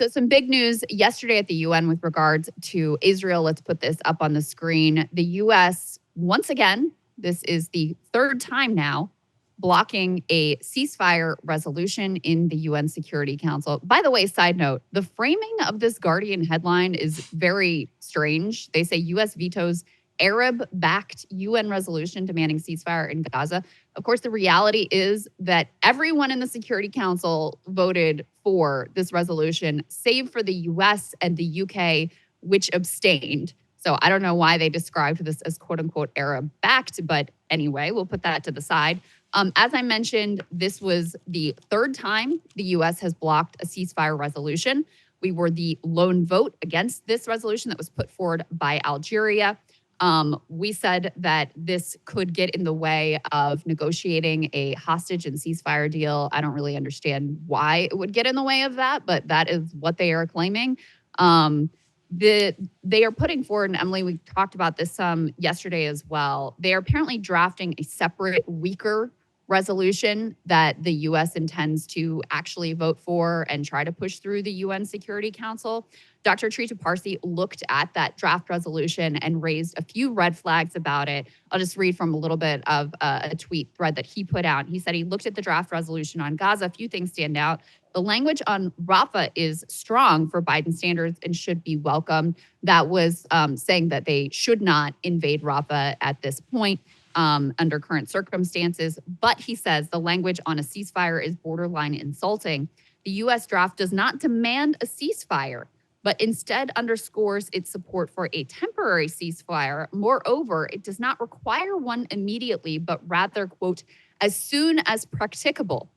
So some big news yesterday at the UN with regards to Israel. Let's put this up on the screen. The U.S., once again, this is the third time now, blocking a ceasefire resolution in the UN Security Council. By the way, side note, the framing of this Guardian headline is very strange. They say U.S. vetoes Arab-backed UN resolution demanding ceasefire in Gaza. Of course, the reality is that everyone in the Security Council voted for this resolution, save for the US and the UK, which abstained. So I don't know why they described this as quote unquote Arab-backed, but anyway, we'll put that to the side. As I mentioned, this was the third time the US has blocked a ceasefire resolution. We were the lone vote against this resolution that was put forward by Algeria. We said that this could get in the way of negotiating a hostage and ceasefire deal. I don't really understand why it would get in the way of that, but that is what they are claiming. They are putting forward, and Emily, we talked about this yesterday as well. They are apparently drafting a separate, weaker resolution that the U.S. intends to actually vote for and try to push through the UN Security Council. Dr. Trita Parsi looked at that draft resolution and raised a few red flags about it. I'll just read from a little bit of a tweet thread that he put out. He said he looked at the draft resolution on Gaza. A few things stand out. The language on Rafah is strong for Biden standards and should be welcomed. That was saying that they should not invade Rafah at this point under current circumstances. But he says the language on a ceasefire is borderline insulting. The U.S. draft does not demand a ceasefire, but instead underscores its support for a temporary ceasefire. Moreover, it does not require one immediately, but rather, quote, as soon as practicable.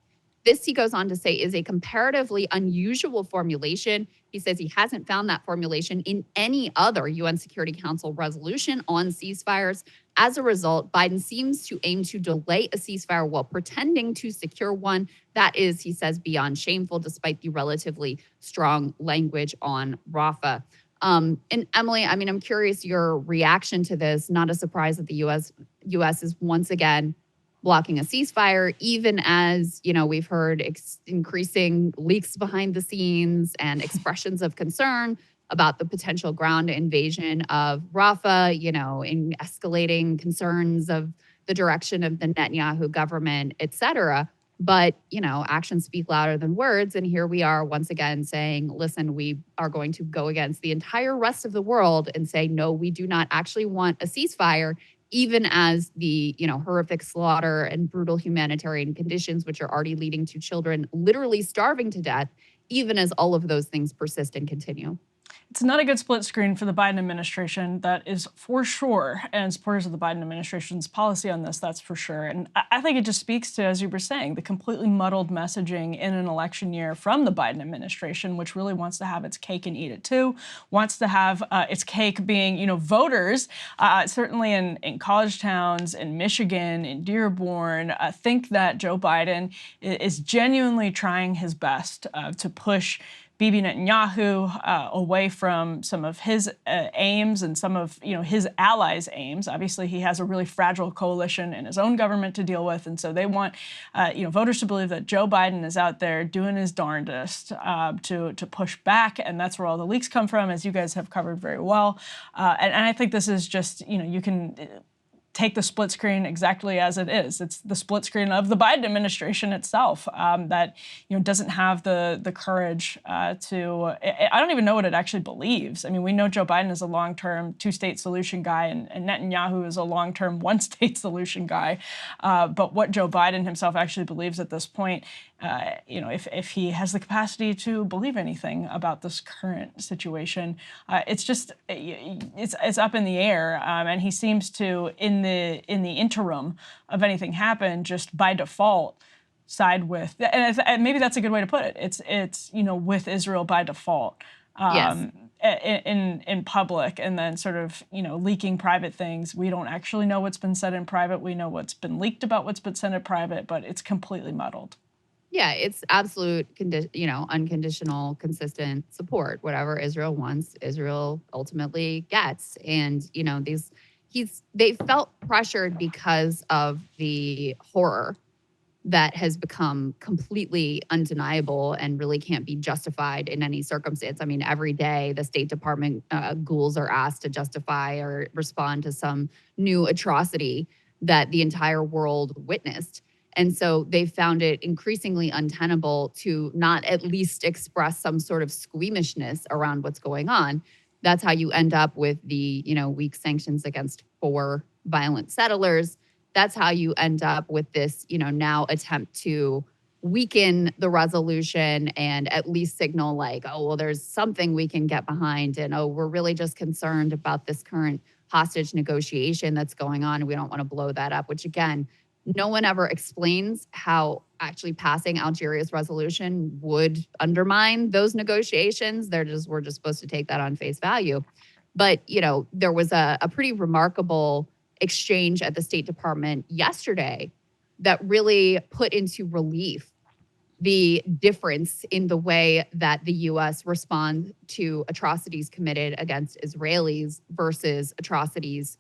This, he goes on to say, is a comparatively unusual formulation. He says he hasn't found that formulation in any other UN Security Council resolution on ceasefires. As a result, Biden seems to aim to delay a ceasefire while pretending to secure one. That is, he says, beyond shameful, despite the relatively strong language on Rafah. And Emily, I mean, I'm curious your reaction to this. Not a surprise that the U.S. is once again blocking a ceasefire, even as, you know, we've heard increasing leaks behind the scenes and expressions of concern about the potential ground invasion of Rafah, you know, in escalating concerns of the direction of the Netanyahu government, et cetera. But, you know, actions speak louder than words. And here we are once again saying, listen, we are going to go against the entire rest of the world and say, no, we do not actually want a ceasefire, even as the, you know, horrific slaughter and brutal humanitarian conditions, which are already leading to children literally starving to death, even as all of those things persist and continue. It's not a good split screen for the Biden administration, that is for sure, and supporters of the Biden administration's policy on this, that's for sure. And I think it just speaks to, as you were saying, the completely muddled messaging in an election year from the Biden administration, which really wants to have its cake and eat it too, wants to have its cake being, you know, voters, certainly in college towns, in Michigan, in Dearborn, think that Joe Biden is genuinely trying his best to push Bibi Netanyahu away from some of his aims and some of, you know, his allies' aims. Obviously, he has a really fragile coalition in his own government to deal with, and so they want, you know, voters to believe that Joe Biden is out there doing his darndest to push back, and that's where all the leaks come from, as you guys have covered very well. And I think this is just, you know, you can take the split screen exactly as it is. It's the split screen of the Biden administration itself that, you know, doesn't have the courage to. I don't even know what it actually believes. I mean, we know Joe Biden is a long-term two-state solution guy, and Netanyahu is a long-term one-state solution guy. But what Joe Biden himself actually believes at this point, you know, if he has the capacity to believe anything about this current situation, it's just it's up in the air, and he seems to in the interim of anything happen, just by default side with, and maybe that's a good way to put it. It's you know, with Israel by default. Yes. In public, and then sort of, you know, leaking private things. We don't actually know what's been said in private. We know what's been leaked about what's been said in private, but it's completely muddled. Yeah, it's absolute, you know, unconditional, consistent support. Whatever Israel wants, Israel ultimately gets. And, you know, they felt pressured because of the horror that has become completely undeniable and really can't be justified in any circumstance. I mean, every day the State Department ghouls are asked to justify or respond to some new atrocity that the entire world witnessed. And so they found it increasingly untenable to not at least express some sort of squeamishness around what's going on. That's how you end up with the, weak sanctions against 4 violent settlers. That's how you end up with this, now attempt to weaken the resolution and at least signal like, oh, well, there's something we can get behind. And, oh, we're really just concerned about this current hostage negotiation that's going on. And we don't want to blow that up, which again, no one ever explains how actually passing Algeria's resolution would undermine those negotiations. We're just supposed to take that on face value. But, there was a pretty remarkable exchange at the State Department yesterday that really put into relief the difference in the way that the U.S. responds to atrocities committed against Israelis versus atrocities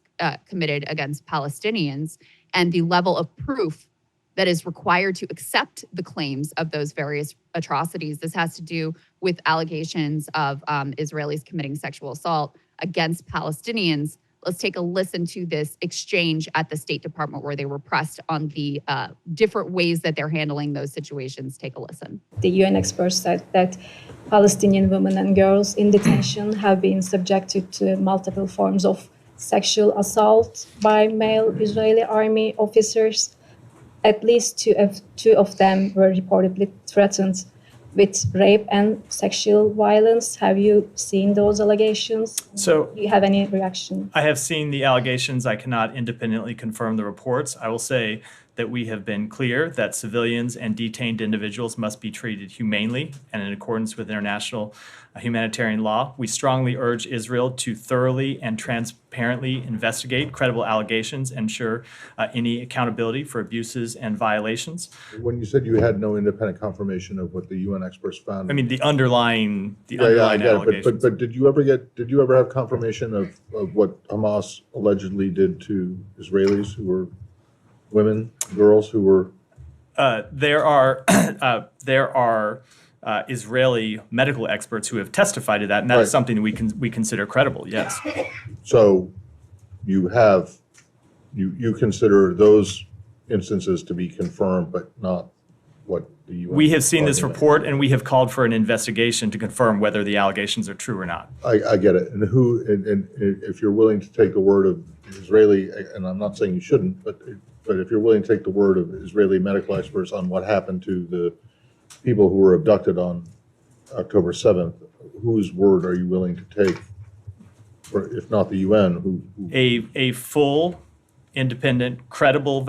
committed against Palestinians, and the level of proof that is required to accept the claims of those various atrocities. This has to do with allegations of Israelis committing sexual assault against Palestinians. Let's take a listen to this exchange at the State Department where they were pressed on the different ways that they're handling those situations. Take a listen. The UN experts said that Palestinian women and girls in detention have been subjected to multiple forms of sexual assault by male Israeli army officers. At least two of them were reportedly threatened with rape and sexual violence. Have you seen those allegations? So, do you have any reaction? I have seen the allegations. I cannot independently confirm the reports. I will say that we have been clear that civilians and detained individuals must be treated humanely and in accordance with international humanitarian law. We strongly urge Israel to thoroughly and transparently investigate credible allegations and ensure any accountability for abuses and violations. When you said you had no independent confirmation of what the UN experts found, I mean the underlying I get allegations. But did you ever have confirmation of what Hamas allegedly did to Israelis who were women, girls who were? There are Israeli medical experts who have testified to that, and that is something that we consider credible. Yes. So, you consider those instances to be confirmed, but not what the UN. We have seen this report, and we have called for an investigation to confirm whether the allegations are true or not. I get it, and if you're willing to take the word of Israeli, and I'm not saying you shouldn't, but if you're willing to take the word of Israeli medical experts on what happened to the people who were abducted on October 7th, whose word are you willing to take? Or if not the UN, A full, independent, credible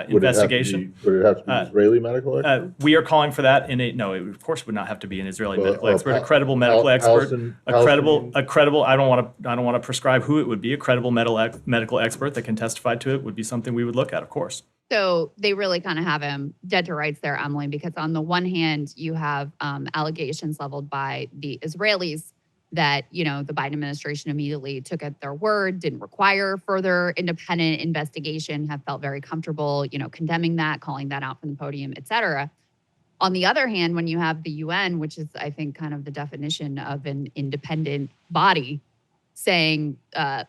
investigation. Would it have to be Israeli medical expert? We are calling for that no, it of course would not have to be an Israeli medical expert. A credible medical expert, a credible. I don't want to prescribe who it would be. A credible medical expert that can testify to it would be something we would look at, of course. So they really kind of have him dead to rights there, Emily, because on the one hand, you have allegations leveled by the Israelis that, the Biden administration immediately took at their word, didn't require further independent investigation, have felt very comfortable, condemning that, calling that out from the podium, et cetera. On the other hand, when you have the UN, which is, I think, kind of the definition of an independent body, saying,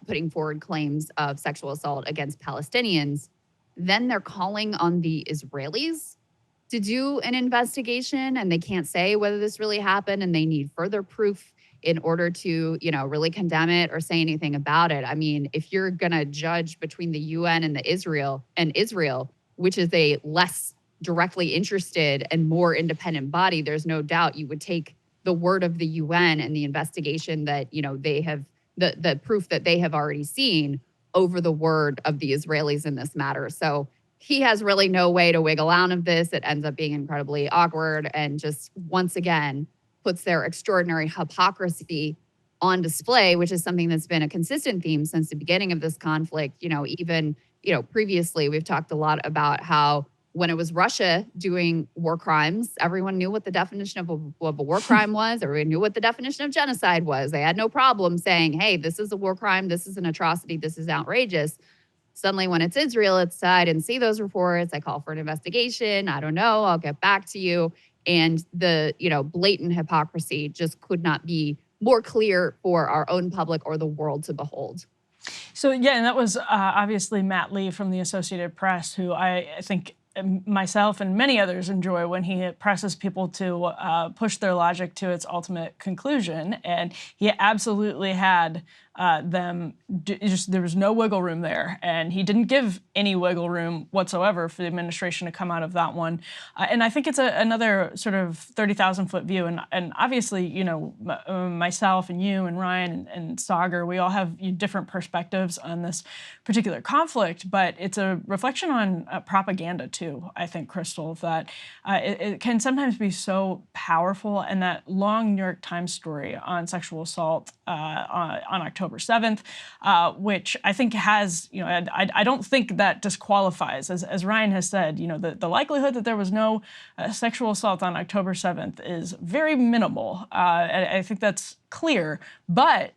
putting forward claims of sexual assault against Palestinians, then they're calling on the Israelis to do an investigation, and they can't say whether this really happened, and they need further proof in order to, really condemn it or say anything about it. I mean, if you're going to judge between the UN and Israel, which is a less directly interested and more independent body, there's no doubt you would take the word of the UN and the investigation that, they have, the proof that they have already seen over the word of the Israelis in this matter. So he has really no way to wiggle out of this. It ends up being incredibly awkward and just once again puts their extraordinary hypocrisy on display, which is something that's been a consistent theme since the beginning of this conflict. Even previously we've talked a lot about how when it was Russia doing war crimes, everyone knew what the definition of a war crime was. Everyone knew what the definition of genocide was. They had no problem saying, hey, this is a war crime. This is an atrocity. This is outrageous. Suddenly, when it's Israel, it's I didn't see those reports. I call for an investigation. I don't know. I'll get back to you. And the, blatant hypocrisy just could not be more clear for our own public or the world to behold. So, yeah, and that was obviously Matt Lee from the Associated Press, who I think myself and many others enjoy when he presses people to push their logic to its ultimate conclusion. And he absolutely had there was no wiggle room there. And he didn't give any wiggle room whatsoever for the administration to come out of that one. And I think it's another sort of 30,000-foot view. And obviously, myself and you and Ryan and Sagar, we all have different perspectives on this particular conflict, but it's a reflection on propaganda too, I think, Krystal, that it can sometimes be so powerful. And that long New York Times story on sexual assault on October 7th, which I think has, I don't think that disqualifies, as Ryan has said, the likelihood that there was no sexual assault on October 7th is very minimal. I think that's clear. But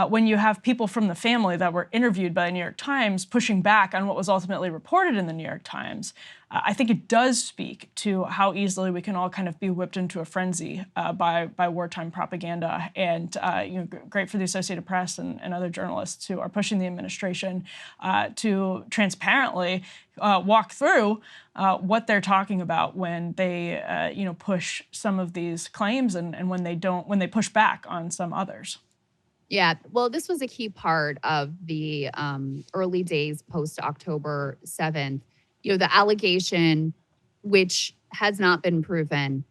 when you have people from the family that were interviewed by the New York Times pushing back on what was ultimately reported in the New York Times, I think it does speak to how easily we can all kind of be whipped into a frenzy by wartime propaganda. And great for the Associated Press and other journalists who are pushing the administration to transparently walk through what they're talking about when they push some of these claims and when they push back on some others. Yeah, well, this was a key part of the early days post-October 7th. The allegation, which has not been proven,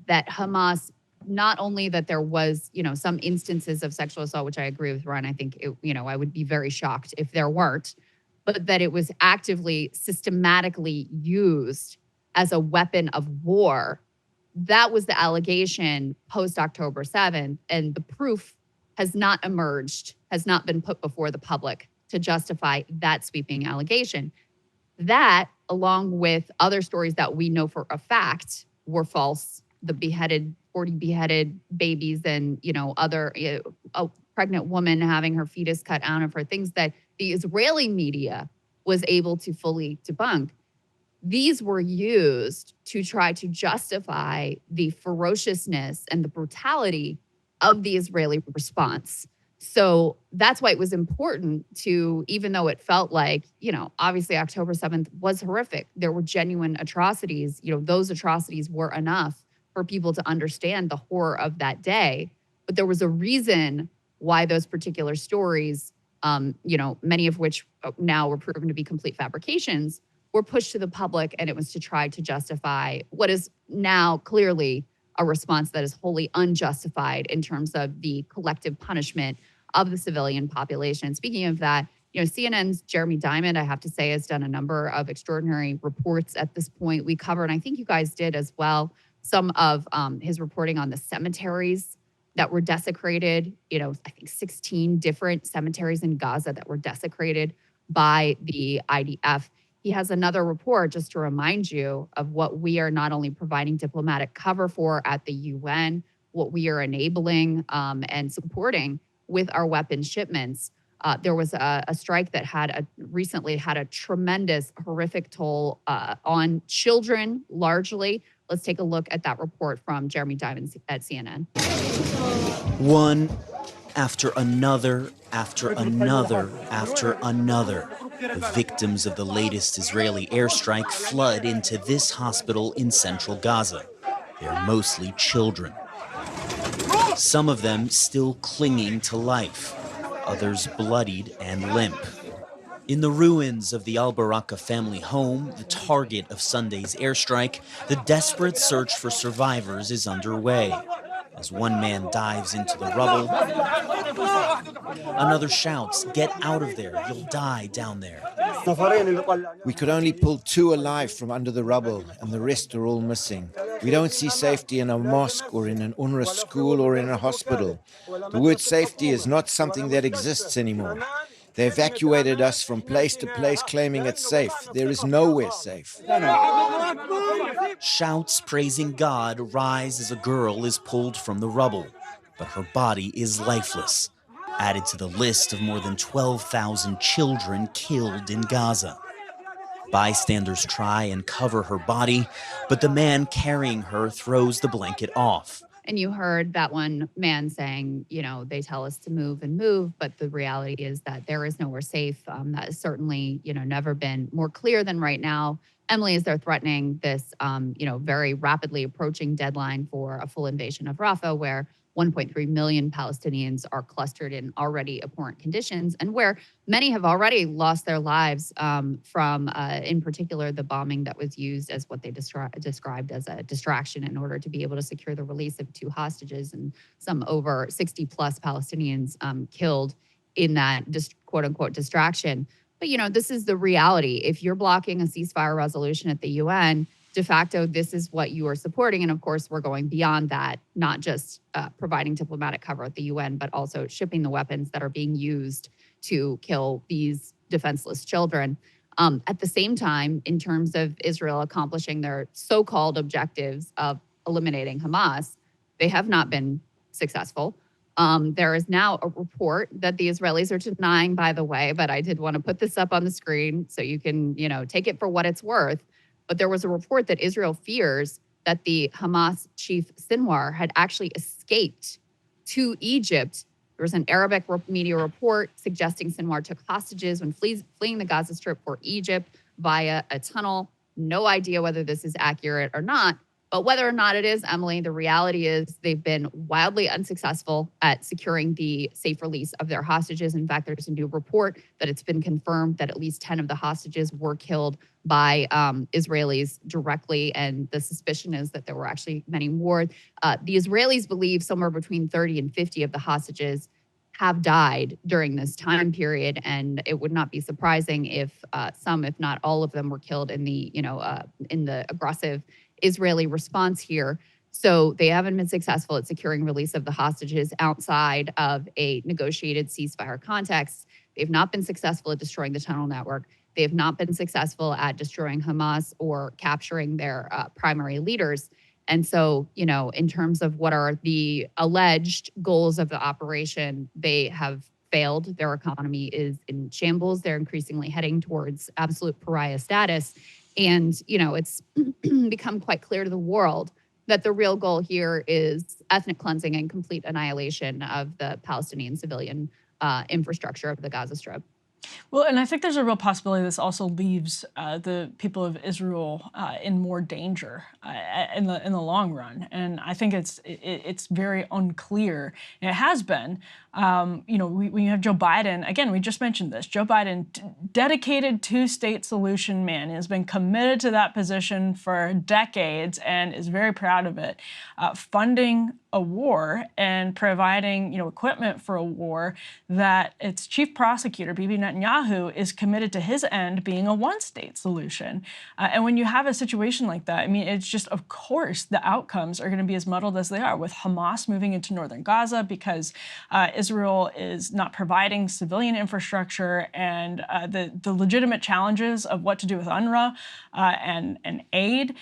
that Hamas, not only that there was, some instances of sexual assault, which I agree with Ron, I think, I would be very shocked if there weren't, but that it was actively, systematically used as a weapon of war. That was the allegation post-October 7th, and the proof has not emerged, has not been put before the public to justify that sweeping allegation. That, along with other stories that we know for a fact were false, the 40 beheaded babies and, other, a pregnant woman having her fetus cut out of her, things that the Israeli media was able to fully debunk. These were used to try to justify the ferociousness and the brutality of the Israeli response. So that's why it was important to, even though it felt like, obviously October 7th was horrific, there were genuine atrocities, those atrocities were enough for people to understand the horror of that day. But there was a reason why those particular stories, many of which now were proven to be complete fabrications, were pushed to the public, and it was to try to justify what is now clearly a response that is wholly unjustified in terms of the collective punishment of the civilian population. Speaking of that, CNN's Jeremy Diamond, I have to say, has done a number of extraordinary reports at this point. We covered, and I think you guys did as well, some of his reporting on the cemeteries that were desecrated. I think 16 different cemeteries in Gaza that were desecrated by the IDF. He has another report, just to remind you of what we are not only providing diplomatic cover for at the UN, what we are enabling and supporting with our weapons shipments. There was a strike that recently had a tremendous, horrific toll on children, largely. Let's take a look at that report from Jeremy Diamond at CNN. One after another, after another, after another. The victims of the latest Israeli airstrike flood into this hospital in central Gaza. They're mostly children. Some of them still clinging to life, others bloodied and limp. In the ruins of the Al-Baraka family home, the target of Sunday's airstrike, the desperate search for survivors is underway. As one man dives into the rubble, another shouts, "Get out of there, you'll die down there." We could only pull 2 alive from under the rubble, and the rest are all missing. We don't see safety in a mosque or in an UNRWA school or in a hospital. The word safety is not something that exists anymore. They evacuated us from place to place, claiming it's safe. There is nowhere safe. Shouts praising God rise as a girl is pulled from the rubble, but her body is lifeless. added to the list of more than 12,000 children killed in Gaza. Bystanders try and cover her body, but the man carrying her throws the blanket off. And you heard that one man saying, you know, they tell us to move and move, but the reality is that there is nowhere safe. That has certainly, you know, never been more clear than right now. Emily, as they're threatening this, you know, very rapidly approaching deadline for a full invasion of Rafah, where 1.3 million Palestinians are clustered in already abhorrent conditions, and where many have already lost their lives from, in particular, the bombing that was used as what they described as a distraction in order to be able to secure the release of 2 hostages, and some over 60 plus Palestinians killed in that quote unquote distraction. But, you know, this is the reality. If you're blocking a ceasefire resolution at the UN, de facto, this is what you are supporting. And of course, we're going beyond that, not just providing diplomatic cover at the UN, but also shipping the weapons that are being used to kill these defenseless children. At the same time, in terms of Israel accomplishing their so-called objectives of eliminating Hamas, they have not been successful. There is now a report that the Israelis are denying, by the way, but I did want to put this up on the screen so you can, you know, take it for what it's worth. But there was a report that Israel fears that the Hamas chief Sinwar had actually escaped to Egypt. There was an Arabic media report suggesting Sinwar took hostages when fleeing the Gaza Strip for Egypt via a tunnel. No idea whether this is accurate or not. But whether or not it is, Emily, the reality is they've been wildly unsuccessful at securing the safe release of their hostages. In fact, there's a new report that it's been confirmed that at least 10 of the hostages were killed by Israelis directly. And the suspicion is that there were actually many more. The Israelis believe somewhere between 30 and 50 of the hostages have died during this time period. And it would not be surprising if some, if not all of them, were killed in the, in the aggressive Israeli response here. So they haven't been successful at securing release of the hostages outside of a negotiated ceasefire context. They've not been successful at destroying the tunnel network. They have not been successful at destroying Hamas or capturing their primary leaders. And so, in terms of what are the alleged goals of the operation, they have failed. Their economy is in shambles. They're increasingly heading towards absolute pariah status. And, it's become quite clear to the world that the real goal here is ethnic cleansing and complete annihilation of the Palestinian civilian infrastructure of the Gaza Strip. Well, and I think there's a real possibility this also leaves the people of Israel in more danger in the long run, and I think it's very unclear. And it has been. We have Joe Biden again. We just mentioned this. Joe Biden, dedicated two-state solution man, has been committed to that position for decades and is very proud of it. Funding a war and providing equipment for a war that its chief prosecutor, Bibi Netanyahu, is committed to his end being a one-state solution. And when you have a situation like that, I mean, it's just, of course, the outcomes are going to be as muddled as they are, with Hamas moving into northern Gaza because Israel is not providing civilian infrastructure, and the legitimate challenges of what to do with UNRWA and aid.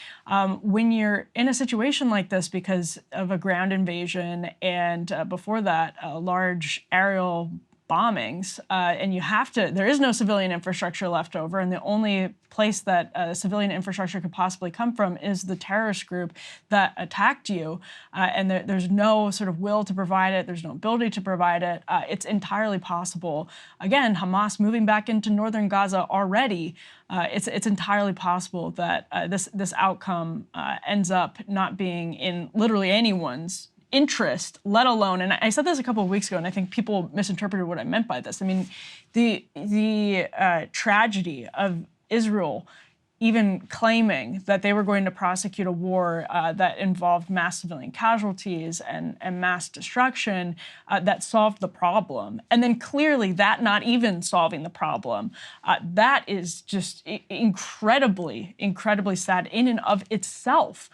When you're in a situation like this because of a ground invasion and before that, large aerial bombings, and there is no civilian infrastructure left over, and the only place that civilian infrastructure could possibly come from is the terrorist group that attacked you, and there's no sort of will to provide it, there's no ability to provide it. It's entirely possible. Again, Hamas moving back into northern Gaza already, it's entirely possible that this outcome ends up not being in literally anyone's interest, let alone, and I said this a couple of weeks ago, and I think people misinterpreted what I meant by this. I mean, the tragedy of Israel even claiming that they were going to prosecute a war that involved mass civilian casualties and mass destruction that solved the problem. And then clearly that not even solving the problem, that is just incredibly, incredibly sad in and of itself,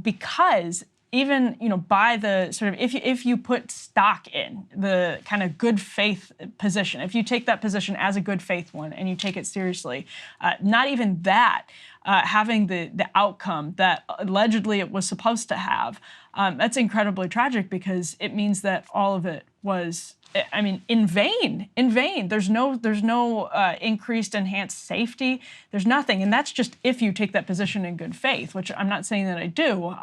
because even by the sort of if you put stock in the kind of good faith position, if you take that position as a good faith one and you take it seriously, not even that having the outcome that allegedly it was supposed to have, That's incredibly tragic because it means that all of it was, I mean, in vain. There's no increased, enhanced safety. There's nothing, and that's just if you take that position in good faith, which I'm not saying that I do,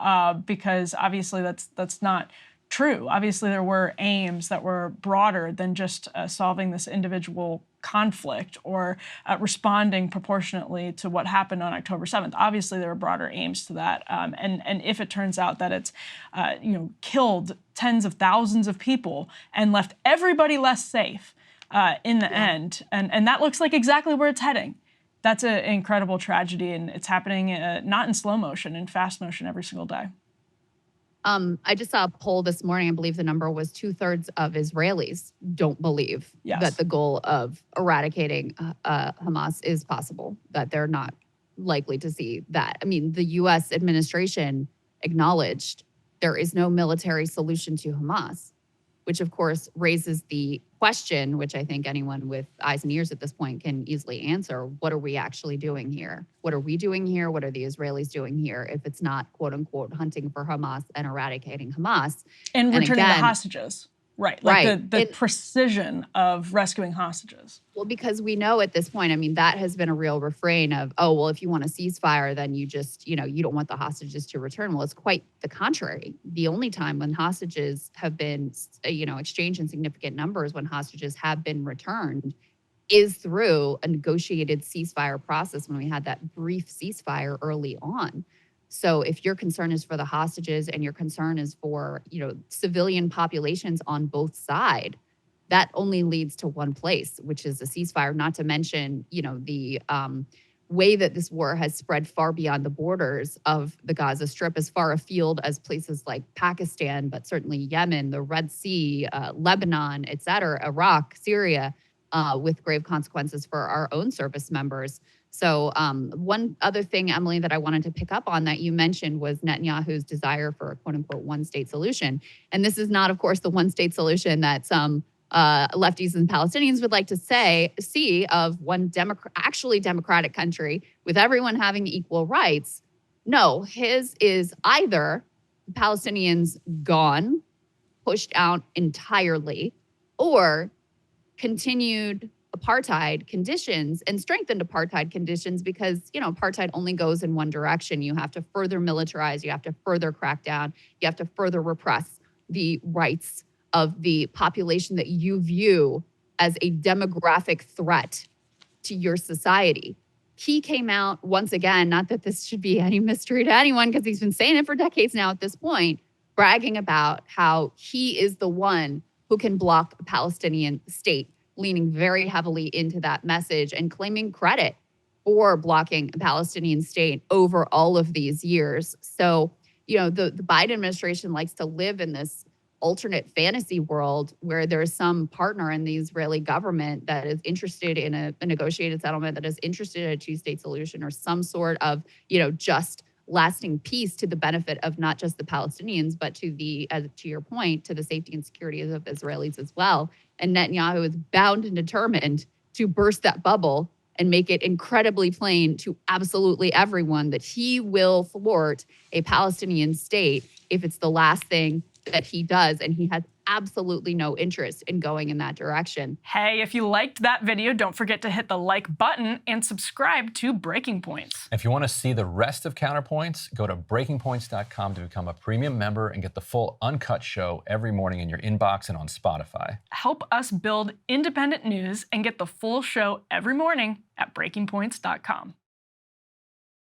because obviously that's not true. Obviously, there were aims that were broader than just solving this individual conflict or responding proportionately to what happened on October 7th. Obviously, there were broader aims to that. And if it turns out that it's killed tens of thousands of people and left everybody less safe in the end, and that looks like exactly where it's heading. That's an incredible tragedy, and it's happening not in slow motion, in fast motion every single day. I just saw a poll this morning. I believe the number was 2/3 of Israelis don't believe that the goal of eradicating Hamas is possible, that they're not likely to see that. I mean, the U.S. administration acknowledged there is no military solution to Hamas, which of course raises the question, which I think anyone with eyes and ears at this point can easily answer: what are we actually doing here? What are we doing here? What are the Israelis doing here if it's not, quote unquote, hunting for Hamas and eradicating Hamas? And returning the hostages. Right. Like the precision of rescuing hostages. Well, because we know at this point, I mean, that has been a real refrain of, oh, well, if you want a ceasefire, then you just, you don't want the hostages to return. Well, it's quite the contrary. The only time when hostages have been, exchanged in significant numbers, when hostages have been returned, is through a negotiated ceasefire process, when we had that brief ceasefire early on. So if your concern is for the hostages and your concern is for, civilian populations on both sides, that only leads to one place, which is a ceasefire, not to mention, the way that this war has spread far beyond the borders of the Gaza Strip, as far afield as places like Pakistan, but certainly Yemen, the Red Sea, Lebanon, et cetera, Iraq, Syria, with grave consequences for our own service members. So one other thing, Emily, that I wanted to pick up on that you mentioned was Netanyahu's desire for a quote unquote one-state solution. And this is not, of course, the one-state solution that some lefties and Palestinians would like to see of one actually democratic country with everyone having equal rights. No, his is either Palestinians gone, pushed out entirely, or continued apartheid conditions and strengthened apartheid conditions, because, apartheid only goes in one direction. You have to further militarize, you have to further crack down, you have to further repress the rights of the population that you view as a demographic threat to your society. He came out once again, not that this should be any mystery to anyone, because he's been saying it for decades now at this point, bragging about how he is the one who can block a Palestinian state, leaning very heavily into that message and claiming credit for blocking a Palestinian state over all of these years. So, the Biden administration likes to live in this alternate fantasy world where there's some partner in the Israeli government that is interested in a negotiated settlement, that is interested in a two-state solution, or some sort of, just lasting peace to the benefit of not just the Palestinians, but to your point, to the safety and security of Israelis as well. And Netanyahu is bound and determined to burst that bubble and make it incredibly plain to absolutely everyone that he will thwart a Palestinian state if it's the last thing that he does. And he has absolutely no interest in going in that direction. Hey, if you liked that video, don't forget to hit the like button and subscribe to Breaking Points. If you want to see the rest of Counterpoints, go to breakingpoints.com to become a premium member and get the full uncut show every morning in your inbox and on Spotify. Help us build independent news and get the full show every morning at breakingpoints.com.